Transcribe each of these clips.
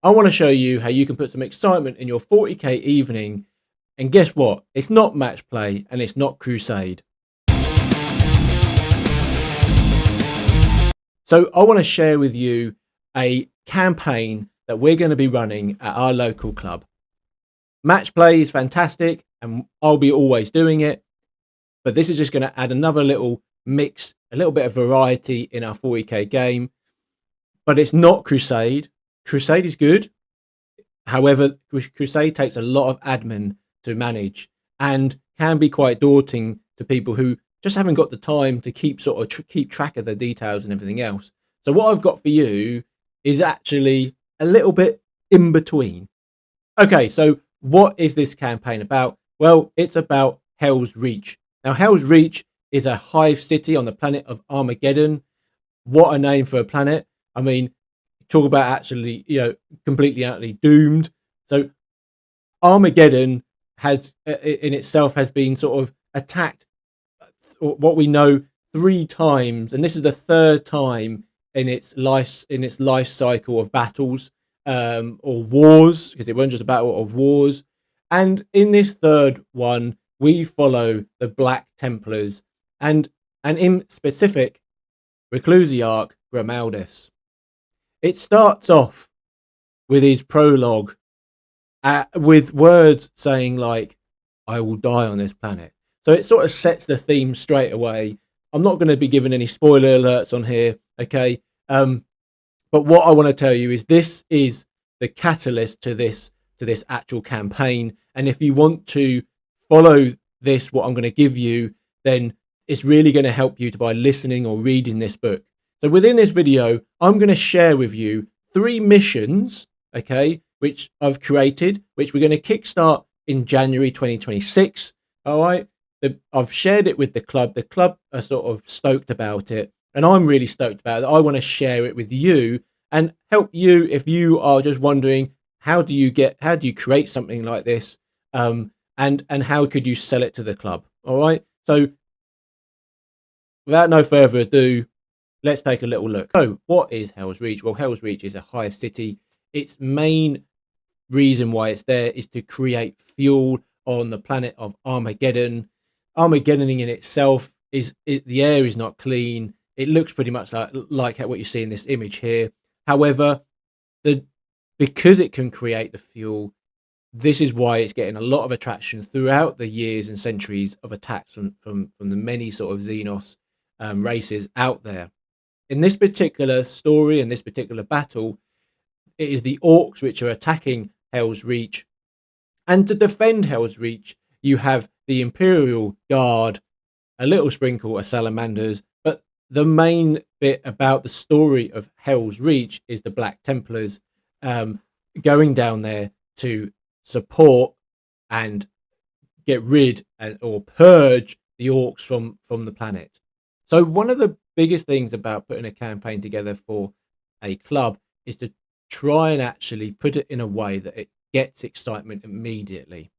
I want to show you how you can put some excitement in your 40k evening. And guess what? It's not match play and it's not Crusade. So I want to share with you a campaign that we're going to be running at our local club. Match play is fantastic and I'll be always doing it. But this is just going to add another little mix, a little bit of variety in our 40k game. But it's not Crusade. Crusade is good. However, Crusade takes a lot of admin to manage and can be quite daunting to people who just haven't got the time to keep keep track of the details and everything else. So what I've got for you is actually a little bit in between. Okay, so what is this campaign about? Well, it's about Helsreach. Now, Helsreach is a hive city on the planet of Armageddon. What a name for a planet. I mean, talk about actually, completely utterly doomed. So Armageddon has in itself has been sort of attacked, what we know, 3 times, and this is the 3rd time in its life cycle of battles, or wars, because it wasn't just a battle of wars. And in this 3rd one, we follow the Black Templars, and in specific, Helsreach Grimaldus. It starts off with his prologue, with words saying like, "I will die on this planet." So it sort of sets the theme straight away. I'm not going to be giving any spoiler alerts on here, okay? But what I want to tell you is this is the catalyst to this actual campaign. And if you want to follow this, what I'm going to give you, then it's really going to help you by listening or reading this book. So within this video, I'm going to share with you 3 missions, okay, which I've created, which we're going to kickstart in January 2026. All right. I've shared it with the club. The club are sort of stoked about it, and I'm really stoked about it. I want to share it with you and help you if you are just wondering, how do you create something like this, and how could you sell it to the club? All right. So without no further ado, let's take a little look. So what is Helsreach? Well, Helsreach is a hive city. Its main reason why it's there is to create fuel on the planet of Armageddon. Armageddoning in itself the air is not clean. It looks pretty much like what you see in this image here. However, because it can create the fuel, this is why it's getting a lot of attraction throughout the years and centuries of attacks from the many sort of Xenos races out there. In this particular story, in this particular battle, it is the Orks which are attacking Helsreach. And to defend Helsreach, you have the Imperial Guard, a little sprinkle of salamanders, but the main bit about the story of Helsreach is the Black Templars going down there to support and get rid or purge the Orks from the planet. So one of the biggest things about putting a campaign together for a club is to try and actually put it in a way that it gets excitement immediately.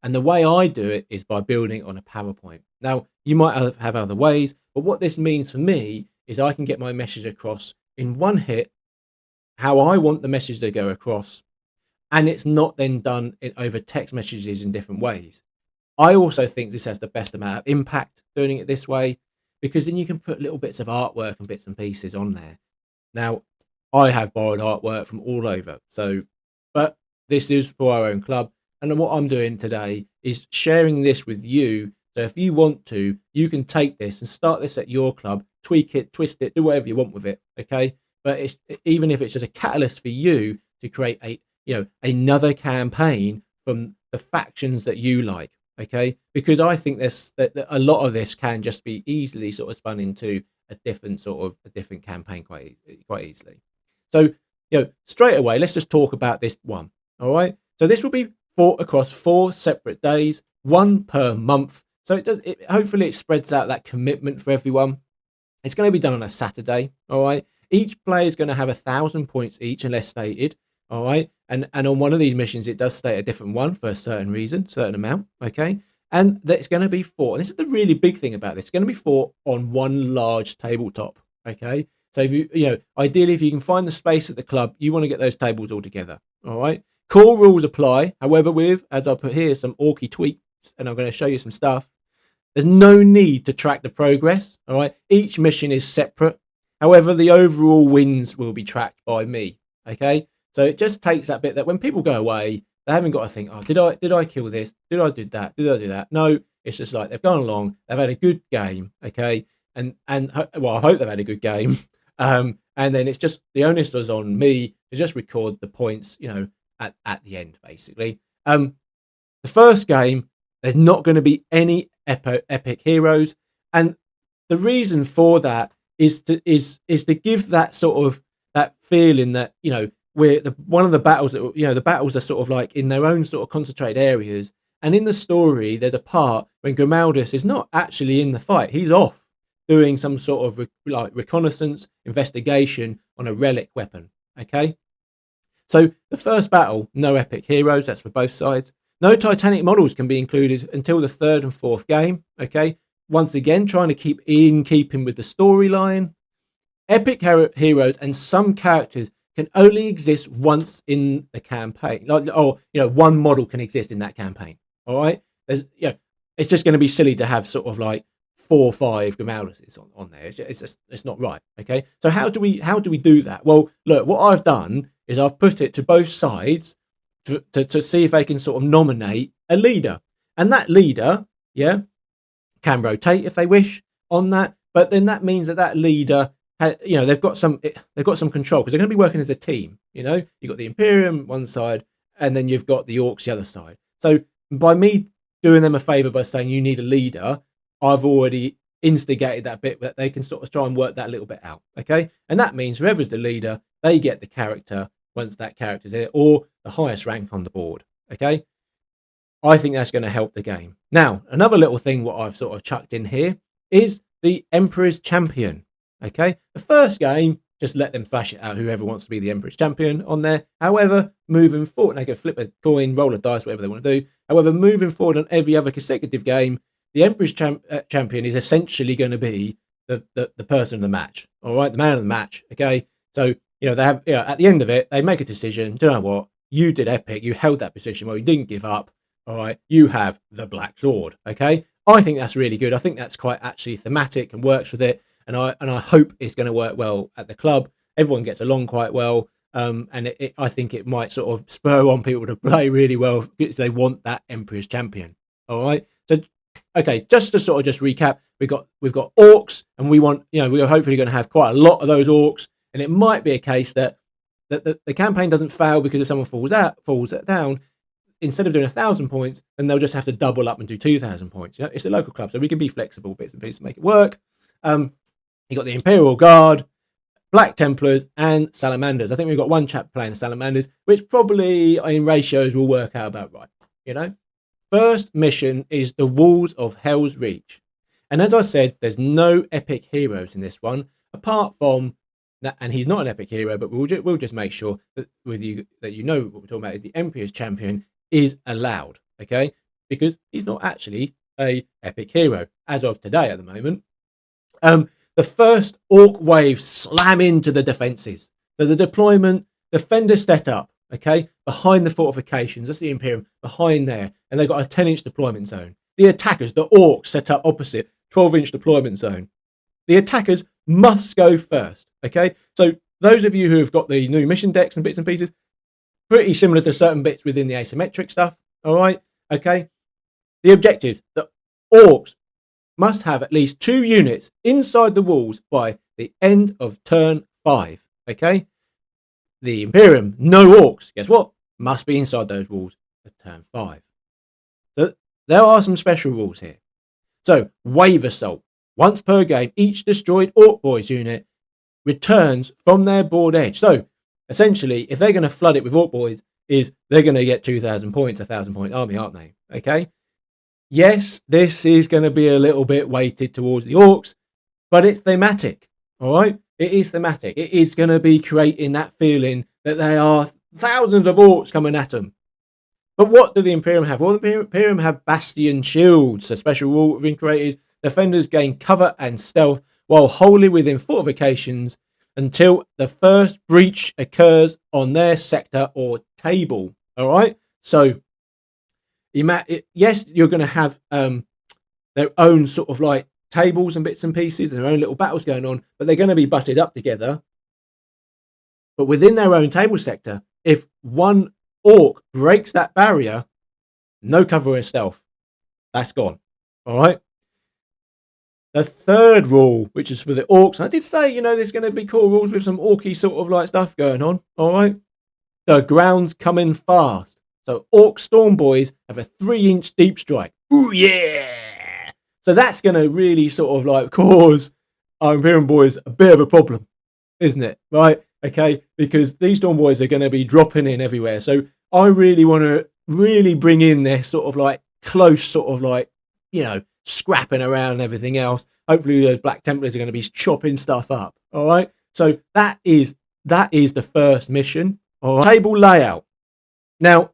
And the way I do it is by building on a PowerPoint. Now, you might have other ways, but what this means for me is I can get my message across in one hit, how I want the message to go across, and it's not then done over text messages in different ways. I also think this has the best amount of impact doing it this way, because then you can put little bits of artwork and bits and pieces on there. Now, I have borrowed artwork from all over, but this is for our own club. And what I'm doing today is sharing this with you. So if you want to, you can take this and start this at your club, tweak it, twist it, do whatever you want with it. Okay. But even if it's just a catalyst for you to create another campaign from the factions that you like. Okay. Because I think that a lot of this can just be easily sort of spun into a different campaign quite easily. So, straight away, let's just talk about this one. All right. So this will be fought across 4 separate days, 1 per month. So hopefully it spreads out that commitment for everyone. It's going to be done on a Saturday. All right. Each player is going to have 1,000 points each, unless stated. All right. And on one of these missions, it does state a different one for a certain reason, certain amount. Okay. And that's going to be fought. And this is the really big thing about this. It's going to be fought on one large tabletop. Okay. So if ideally, if you can find the space at the club, you want to get those tables all together. All right. Core rules apply. However, as I put here, some orky tweaks, and I'm going to show you some stuff. There's no need to track the progress. All right. Each mission is separate. However, the overall wins will be tracked by me. Okay. So it just takes that bit that when people go away, they haven't got to think, oh, did I kill this? Did I do that? Did I do that? No, it's just like they've gone along, they've had a good game, okay, and well, I hope they've had a good game, and then it's just the onus is on me to just record the points, at the end, basically. The first game, there's not going to be any epic heroes, and the reason for that is to give that sort of that feeling that where one of the battles that the battles are sort of like in their own sort of concentrated areas, and in the story there's a part when Grimaldus is not actually in the fight, he's off doing some sort of reconnaissance investigation on a relic weapon. Okay, so the first battle, no epic heroes, that's for both sides. No Titanic models can be included until the third and fourth game. Okay, once again trying to keep in keeping with the storyline. Epic heroes and some characters can only exist once in the campaign. One model can exist in that campaign. All right, it's just going to be silly to have sort of like 4 or 5 Grimalduses on there. It's not right. Okay, so how do we do that? Well, look, what I've done is I've put it to both sides to see if they can sort of nominate a leader, and that leader, can rotate if they wish on that. But then that means that leader, they've got some control because they're going to be working as a team. You've got the Imperium one side, and then you've got the Orks the other side. So by me doing them a favour by saying you need a leader, I've already instigated that bit that they can sort of try and work that little bit out. Okay, and that means whoever's the leader, they get the character once that character's in it, or the highest rank on the board. Okay, I think that's going to help the game. Now, another little thing what I've sort of chucked in here is the Emperor's Champion. Okay, the first game, just let them thrash it out, whoever wants to be the Emperor's Champion on there. However, moving forward, they can flip a coin, roll a dice, whatever they want to do. However, moving forward on every other consecutive game, the Emperor's Champion is essentially going to be the person of the match. All right, the man of the match. Okay, so they have at the end of it, they make a decision. Do you know what? You did epic. You held that position well. You didn't give up. All right, you have the Black Sword. Okay, I think that's really good. I think that's quite actually thematic and works with it. And I hope it's going to work well at the club. Everyone gets along quite well, and I think it might sort of spur on people to play really well because they want that Emperor's Champion. All right, so okay, just to sort of just recap, we've got Orks, and we want we're hopefully going to have quite a lot of those Orks, and it might be a case that the campaign doesn't fail because if someone falls down. Instead of doing 1,000 points, then they'll just have to double up and do 2,000 points. It's a local club, so we can be flexible bits and pieces to make it work. You got the Imperial Guard, Black Templars, and Salamanders. I think we've got one chap playing the Salamanders, which probably in ratios will work out about right. First mission is the Walls of Helsreach, and as I said, there's no epic heroes in this one apart from that, and he's not an epic hero, but we'll just make sure that what we're talking about is the Emperor's Champion is allowed, okay? Because he's not actually a epic hero as of today at the moment. The first Orc wave slam into the defences. So the defenders set up, okay, behind the fortifications. That's the Imperium, behind there. And they've got a 10-inch deployment zone. The attackers, the Orcs, set up opposite, 12-inch deployment zone. The attackers must go first, okay? So those of you who have got the new mission decks and bits and pieces, pretty similar to certain bits within the asymmetric stuff, all right? Okay? The objectives, the Orcs must have at least 2 units inside the walls by the end of turn 5, okay? The Imperium, no Orcs, guess what? Must be inside those walls at turn 5. So there are some special rules here. So, Wave Assault. Once per game, each destroyed Orc Boys unit returns from their board edge. So, essentially, if they're going to flood it with Orc Boys, they're going to get 2,000 points, 1,000 point army, aren't they? Okay? Yes, this is going to be a little bit weighted towards the Orcs, but it's thematic, all right? It is thematic. It is going to be creating that feeling that there are thousands of Orcs coming at them. But what do the Imperium have? Well, the Imperium have Bastion Shields, a special rule been created. Defenders gain cover and stealth while wholly within fortifications until the first breach occurs on their sector or table. All right. So, yes, you're going to have their own sort of like tables and bits and pieces, their own little battles going on, but they're going to be butted up together. But within their own table sector, if one orc breaks that barrier, no cover or stealth. That's gone. All right. The third rule, which is for the orcs, I did say, you know, there's going to be cool rules with some orky sort of like stuff going on. All right. The ground's coming fast. So orc storm boys have a 3-inch deep strike. Ooh, yeah. So that's going to really sort of like cause our Imperium boys a bit of a problem, isn't it? Right. Okay. Because these storm boys are going to be dropping in everywhere. So I really want to really bring in their sort of like close sort of like, you know, scrapping around and everything else. Hopefully those Black Templars are going to be chopping stuff up. All right. So that is the first mission. All right. Table layout. Now,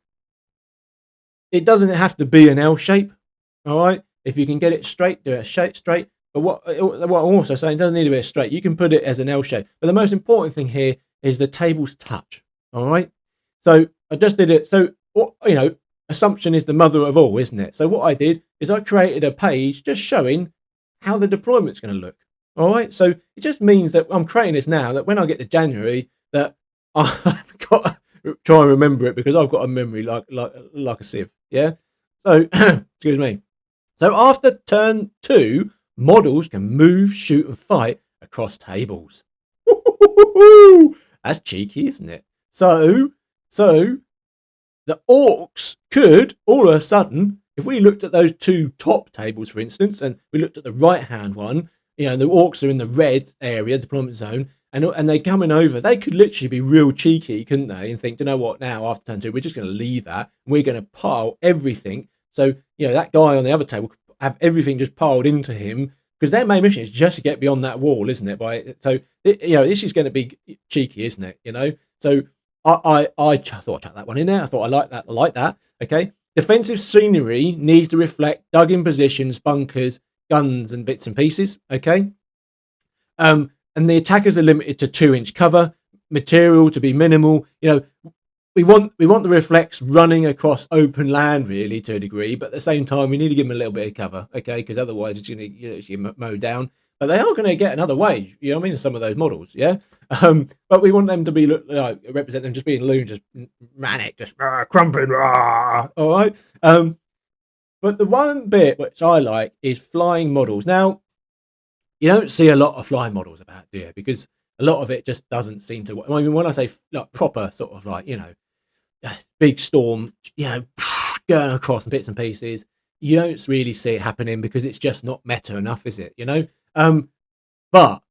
it doesn't have to be an L shape. All right. If you can get it straight, do it straight. But what I'm also saying, it doesn't need to be straight. You can put it as an L shape. But the most important thing here is the table's touch. All right. So I just did it. So, you know, assumption is the mother of all, isn't it? So what I did is I created a page just showing how the deployment's going to look. All right. So it just means that I'm creating this now, that when I get to January, that I've got to try and remember it, because I've got a memory like a sieve. Yeah. So excuse me. So after turn 2, models can move, shoot, and fight across tables. That's cheeky, isn't it? So the orcs could, all of a sudden, if we looked at those 2 top tables, for instance, and we looked at the right-hand one, you know, the orcs are in the red area, deployment zone, and they're coming over, they could literally be real cheeky, couldn't they? And think, you know what, now, after turn 2, we're just going to leave that, and we're going to pile everything. So, you know, that guy on the other table could have everything just piled into him, because their main mission is just to get beyond that wall, isn't it? So, you know, this is going to be cheeky, isn't it? You know, so I thought I'd chuck that one in there. I thought I like that. Okay. Defensive scenery needs to reflect dug in positions, bunkers, guns, and bits and pieces. Okay. And the attackers are limited to 2-inch cover. Material to be minimal. You know, we want the reflex running across open land, really, to a degree, but at the same time we need to give them a little bit of cover. Okay, because otherwise it's going to, you know, mow down. But they are going to get another wage, you know what I mean, in some of those models, yeah? But we want them to be, represent them just being loons, just manic, just crumping, all right? But the one bit which I like is flying models. Now, you don't see a lot of flying models about, do you? Because a lot of it just doesn't seem to, I mean, when I say like proper sort of like, you know, big storm, you know, going across bits and pieces, you don't really see it happening because it's just not meta enough, is it? You know? But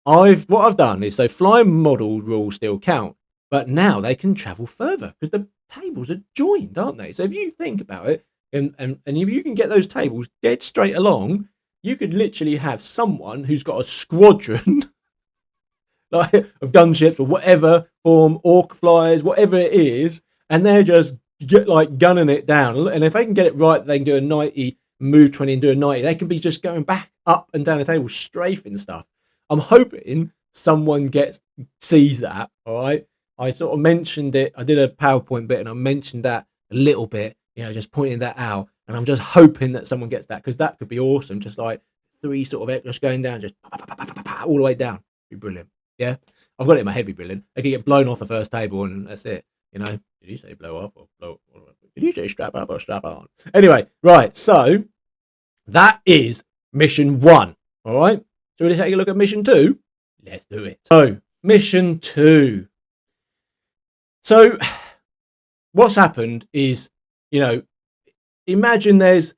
what I've done is, so flying model rules still count, but now they can travel further because the tables are joined, aren't they? So if you think about it, and if you can get those tables dead straight along, you could literally have someone who's got a squadron like of gunships or whatever form, orc flyers, whatever it is, and they're just gunning it down. And if they can get it right, they can do a 90, move 20 and do a 90. They can be just going back up and down the table, strafing stuff. I'm hoping someone sees that. All right. I sort of mentioned it. I did a PowerPoint bit and I mentioned that a little bit, you know, just pointing that out. And I'm just hoping that someone gets that, because that could be awesome. Just like 3 sort of just going down, just all the way down. Be brilliant. Yeah. I've got it in my head, be brilliant. They could get blown off the first table and that's it. You know, did you say blow off or blow? Did you say strap up or strap on? Anyway, right. So that is mission 1. All right. So we take a look at mission 2. Let's do it. So mission 2. So what's happened is, you know, imagine there's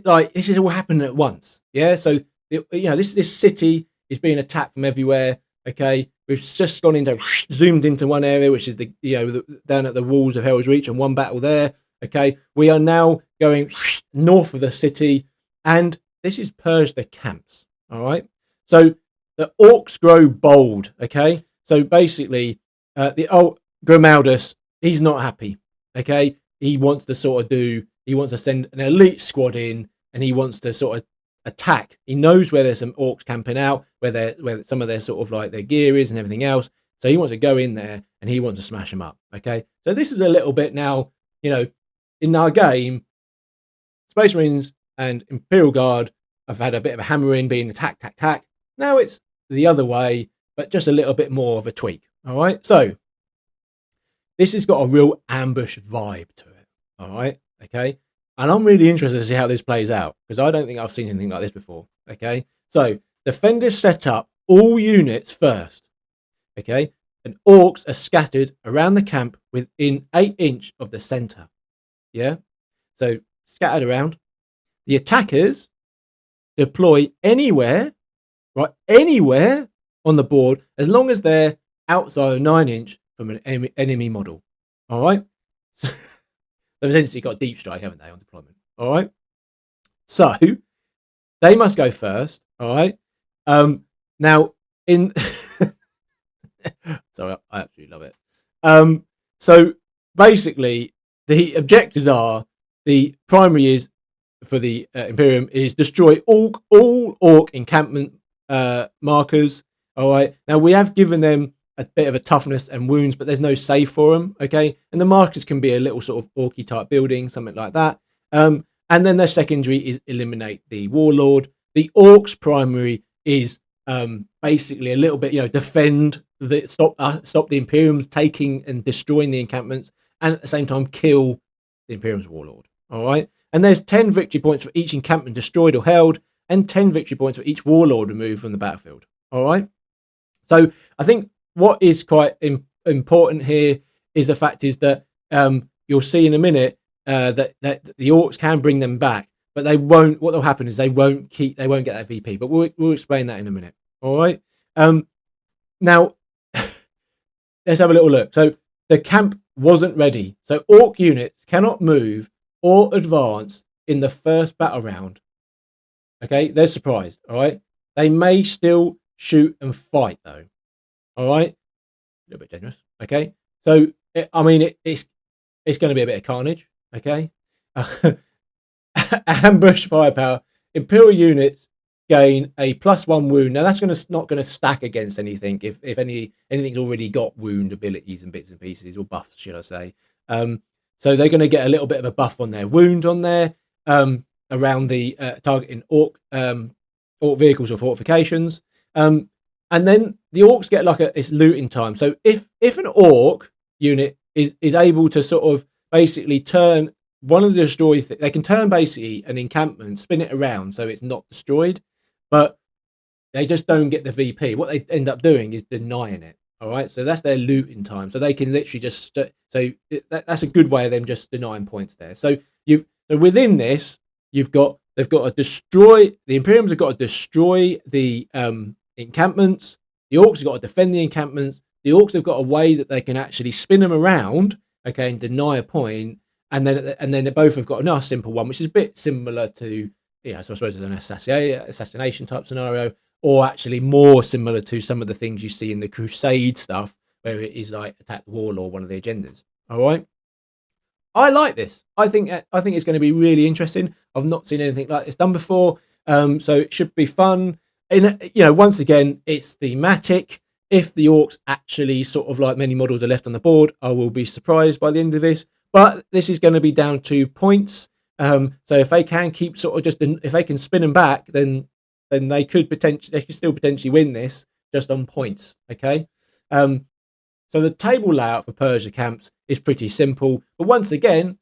like, this is all happening at once. Yeah. So, you know, this city is being attacked from everywhere. Okay. We've just zoomed into one area, which is down at the walls of Helsreach, and one battle there. Okay. We are now going north of the city, and this is purge the camps. All right. So the orcs grow bold. Okay. So basically, the old Grimaldus, he's not happy. Okay. He wants to send an elite squad in, and he wants to sort of attack. He knows where there's some orcs camping out, where some of their sort of like their gear is and everything else. So he wants to go in there and he wants to smash them up. Okay, so this is a little bit now, in our game, Space Marines and Imperial Guard have had a bit of a hammering, being attack. Now it's the other way, but just a little bit more of a tweak. All right, so this has got a real ambush vibe to it. All right, okay, and I'm really interested to see how this plays out, because I don't think I've seen anything like this before. Okay, so defenders set up all units first. Okay, and orcs are scattered around the camp within 8 inches of the center. Yeah, so scattered around. The attackers deploy anywhere, right? Anywhere on the board, as long as they're outside of 9 inch from an enemy model. All right. So they've essentially got deep strike, haven't they, on deployment? All right. So they must go first. All right. Now in sorry, I absolutely love it. So basically, the objectives are, the primary is for the Imperium is destroy all orc encampment markers. All right. Now we have given them a bit of a toughness and wounds, but there's no save for them. Okay. And the markers can be a little sort of orky type building, something like that. And then their secondary is eliminate the warlord. The orcs primary is basically a little bit, defend stop the Imperiums taking and destroying the encampments, and at the same time kill the Imperium's warlord. All right. And there's 10 victory points for each encampment destroyed or held, and 10 victory points for each warlord removed from the battlefield. All right. So I think what is quite important here is the fact is that you'll see in a minute that the orcs can bring them back, but they won't. What will happen is they won't get that VP. But we'll explain that in a minute. All right. Now let's have a little look. So the camp wasn't ready. So orc units cannot move or advance in the first battle round. Okay, they're surprised. All right, they may still shoot and fight though. All right, a little bit generous. Okay, so it's going to be a bit of carnage. Okay, ambush firepower. Imperial units gain a +1 wound. Now that's not going to stack against anything if anything's already got wound abilities and bits and pieces, or buffs, should I say. So they're going to get a little bit of a buff on their wound on there, around the targeting orc vehicles or fortifications. And then the orcs get like it's looting time. So if an orc unit is able to sort of basically turn one of the destroy they can turn basically an encampment, spin it around so it's not destroyed, but they just don't get the VP. What they end up doing is denying it. All right, so that's their looting time. So they can literally just that's a good way of them just denying points there. So within this, they've got to destroy the Imperiums. Have got to destroy the encampments. The orcs have got to defend the encampments. The orcs have got a way that they can actually spin them around, okay, and deny a point. And then they both have got another simple one, which is a bit similar to, so I suppose it's an assassination type scenario, or actually more similar to some of the things you see in the Crusade stuff, where it is like attack the warlord, one of the agendas. All right, I like this. I think it's going to be really interesting. I've not seen anything like this done before, so it should be fun. And once again, it's thematic. If the orcs actually sort of like many models are left on the board, I will be surprised by the end of this. But this is going to be down to points. So if they can keep sort of if they can spin them back, then they could still potentially win this just on points. Okay. So the table layout for Persia camps is pretty simple. But once again,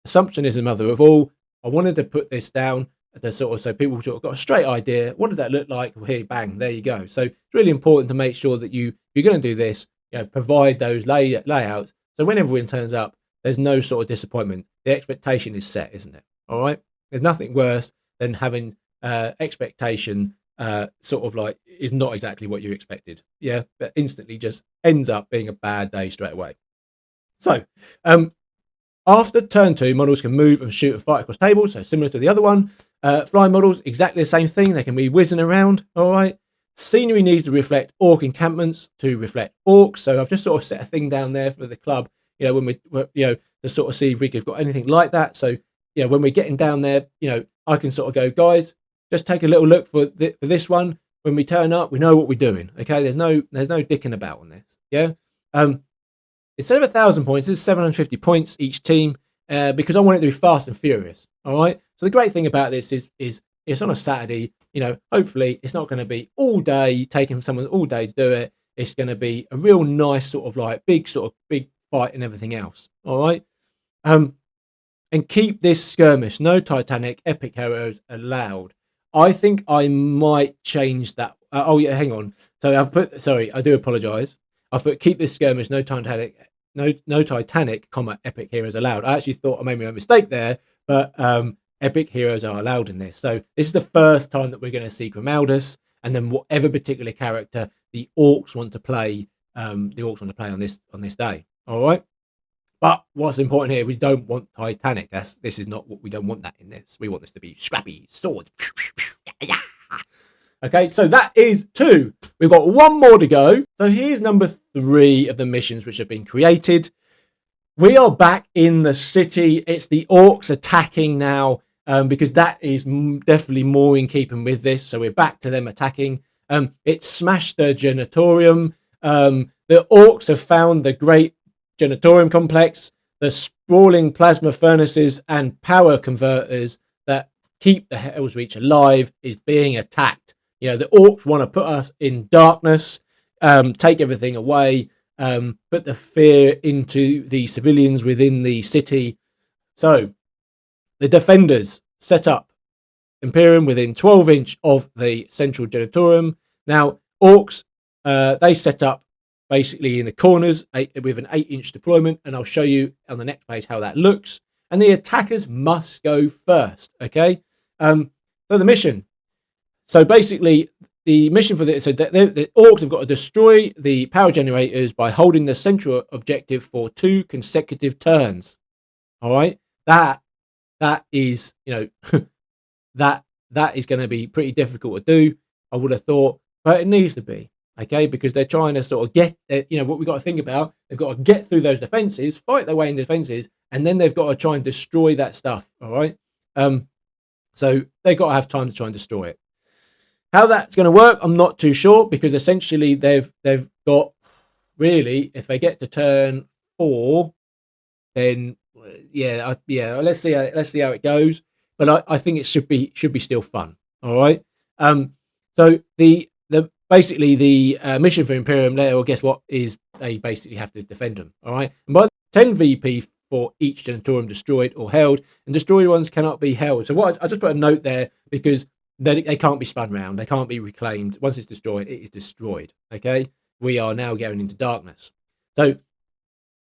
assumption is the mother of all. I wanted to put this down to so people sort of got a straight idea. What did that look like? Well, here, bang, there you go. So it's really important to make sure that you're going to do this, provide those layouts. So when everyone turns up, there's no sort of disappointment. The expectation is set, isn't it? All right. There's nothing worse than having expectation sort of like is not exactly what you expected. Yeah, but instantly just ends up being a bad day straight away. So after turn 2, models can move and shoot and fight across tables. So similar to the other one. Flying models, exactly the same thing. They can be whizzing around. All right. Scenery needs to reflect orc encampments to reflect orcs. So I've just sort of set a thing down there for the club. When we to sort of see if we've got anything like that. So when we're getting down there, I can sort of go, guys, just take a little look for this one. When we turn up, we know what we're doing. Okay, there's no dicking about on this. Yeah. Instead of 1,000 points, it's 750 points each team, because I want it to be fast and furious. All right. So the great thing about this is it's on a Saturday. You know, hopefully it's not going to be all day, taking someone all day to do it. It's going to be a real nice sort of like big fight and everything else. All right. And keep this skirmish. No Titanic, epic heroes allowed. I think I might change that. Oh yeah, hang on. So I've put. Sorry, I do apologise. I've put keep this skirmish. No Titanic. No Titanic, comma epic heroes allowed. I actually thought I made a mistake there, but epic heroes are allowed in this. So this is the first time that we're going to see Grimaldus, and then whatever particular character the Orks want to play. The Orks want to play on this day. All right. But what's important here, we don't want Titanic. This is not what we don't want that in this. We want this to be scrappy swords. Okay, so that is 2. We've got 1 more to go. So here's number 3 of the missions which have been created. We are back in the city. It's the Orks attacking now, because that is definitely more in keeping with this. So we're back to them attacking. It's smashed the Genitorium. The Orks have found the great Genitorium complex, the sprawling plasma furnaces and power converters that keep the Helsreach alive is being attacked. You know, the Orcs want to put us in darkness, take everything away, put the fear into the civilians within the city. So the defenders set up Imperium within 12-inch of the central Genitorium. Now, Orcs, they set up basically in the corners with an 8-inch deployment, and I'll show you on the next page how that looks. And the attackers must go first. Okay. So the mission. So basically, the mission for the Orcs have got to destroy the power generators by holding the central objective for 2 consecutive turns. All right. That is, you know, that is going to be pretty difficult to do, I would have thought, but it needs to be. Okay, because they're trying to sort of get, you know, what we've got to think about. They've got to get through those defenses, fight their way in defenses, and then they've got to try and destroy that stuff. All right. So they've got to have time to try and destroy it. How that's going to work, I'm not too sure, because essentially they've got, really, if they get to turn 4, then yeah. Let's see how it goes. But I think it should be still fun. All right. So the basically the mission for Imperium there, well, guess what, is they basically have to defend them. All right. And by 10 VP for each Genitorium destroyed or held, and destroyed ones cannot be held. So what I just put a note there, because they can't be spun round, they can't be reclaimed. Once it's destroyed, it is destroyed. Okay. We are now going into darkness. So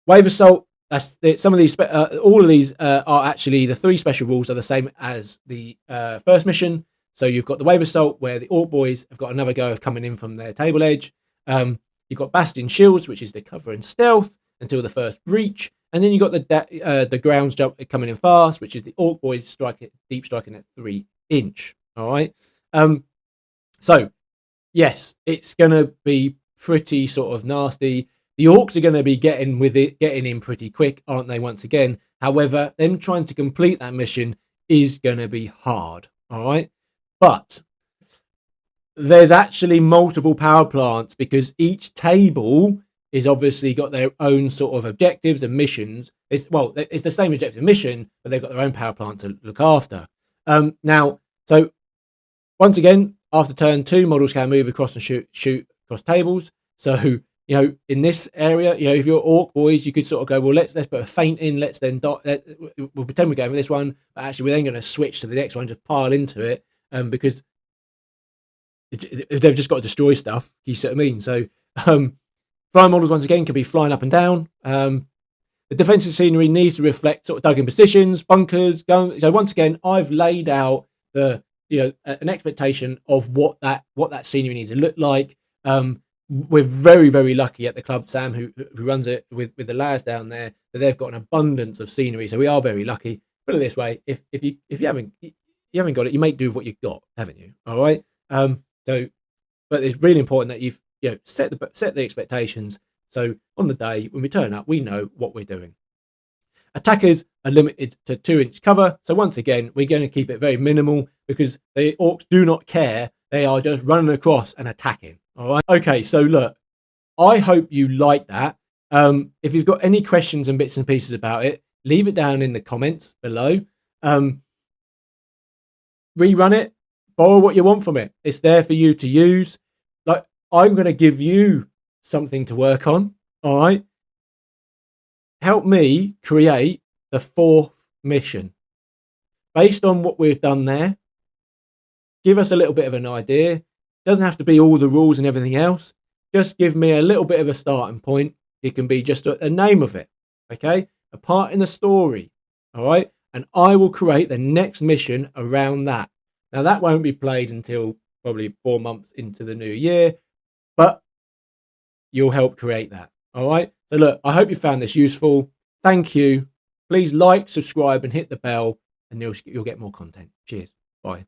wave assault. That's it. Some of these, all of these are actually, the 3 special rules are the same as the first mission. So you've got the wave assault, where the Orc boys have got another go of coming in from their table edge. You've got bastion shields, which is the cover and stealth until the first breach, and then you've got the grounds jump coming in fast, which is the Orc boys deep striking at 3-inch. All right. So yes, it's going to be pretty sort of nasty. The Orcs are going to be getting in pretty quick, aren't they? Once again, however, them trying to complete that mission is going to be hard. All right. But there's actually multiple power plants, because each table is obviously got their own sort of objectives and missions. It's the same objective and mission, but they've got their own power plant to look after. Now, so once again, after turn 2, models can move across and shoot across tables. So, you know, in this area, you know, if you're Orc boys, you could sort of go, well, let's put a feint in. Let's then we'll pretend we're going with this one, but actually we're then going to switch to the next one, just pile into it. Because they've just got to destroy stuff. You see what I mean? So flying models once again can be flying up and down. The defensive scenery needs to reflect sort of dug in positions, bunkers, guns. So once again, I've laid out an expectation of what that scenery needs to look like. We're very, very lucky at the club, Sam, who runs it with the lads down there, that they've got an abundance of scenery. So we are very lucky. Put it this way: if you haven't got it, you make do with what you've got, haven't you? All right. But it's really important that you've set the expectations. So on the day when we turn up, we know what we're doing. Attackers are limited to 2-inch cover. So once again, we're going to keep it very minimal because the orcs do not care. They are just running across and attacking. All right. Okay. So look, I hope you like that. If you've got any questions and bits and pieces about it, leave it down in the comments below. Rerun it, borrow what you want from it. It's there for you to use. Like, I'm going to give you something to work on. All right. Help me create the 4th mission. Based on what we've done there, give us a little bit of an idea. Doesn't have to be all the rules and everything else. Just give me a little bit of a starting point. It can be just a name of it. Okay. A part in the story. All right. And I will create the next mission around that. Now, that won't be played until probably 4 months into the new year, but you'll help create that. All right. So look, I hope you found this useful. Thank you. Please like, subscribe, and hit the bell, and you'll get more content. Cheers. Bye.